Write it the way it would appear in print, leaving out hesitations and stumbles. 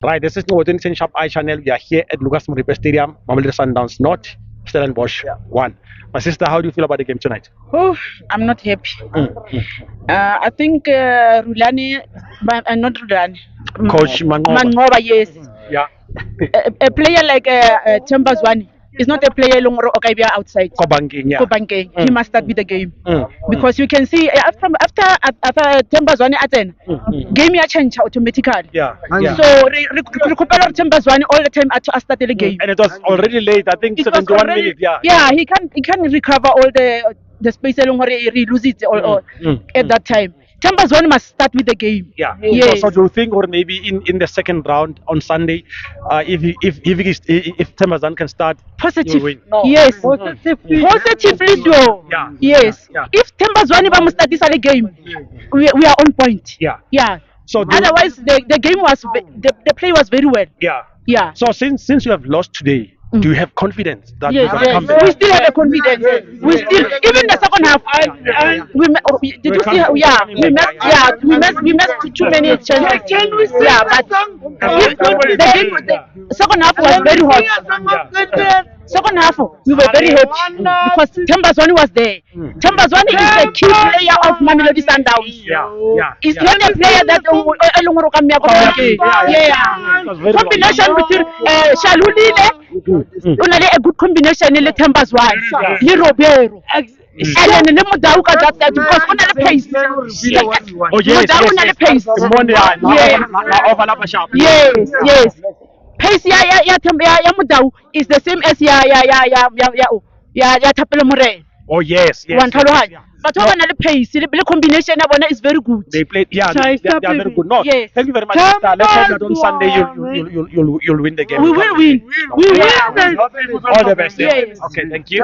Right, this is Northern Shop I channel. We are here at Lucas Moripe Stadium, Mamelodi Sundowns North, Stellenbosch 1. My sister, how do you feel about the game tonight? Oh, I'm not happy. I think Rulani, not Rulani. Coach Mangoba. Mangoba, yes. Yeah. A player like Chambers One is not a player long or okay, outside. Kobanking, yeah. Kobanke. He must start with the game Mm. because you can see after Chambers One attend, game ya change automatically. Yeah. Yeah. So recupera Chambers One all the time at start the game. And it was already late. I think It was 71 already- minutes. Yeah. Yeah, he can recover all the space along or he lose it or at that time. Chambers One must start with the game. Yeah. Yes. So do you think, or maybe in the second round on Sunday, if Temazan can start, Positive. you'll win. Yes. Positively so. Yeah. Yes. Yeah. If Chambers One must start this other game, we are on point. Yeah. Yeah. So Otherwise, the game was the play was very well. Yeah. Yeah. So since you have lost today, do you have confidence that you Yes, can yes. come back? We still have the confidence. We still, even the second half. Did you see how? Yeah, we missed too many chances. Yeah, but the game, the second half was very hot. Second half, we were very happy because Chambers One was there. Chambers One is a key player of Mamelodi Sundowns. Yeah. It's not a player that yeah. Combination between Shalulile, a good combination in the Chambers One, Robero. And then Mudauka that because one of the pace. Oh yes, Mudau yes. pace. Overlap sharp. Yes. Pace ya Mudau is the same as ya Tapelo Mure. Oh yes. One but one of the pace, the combination is very good. They played. Yeah, they are very good. No, Yes. thank you very much, sister. Let's hope that on Sunday you'll win the game. We will win. We will win. All the best. Yes. Okay, thank you.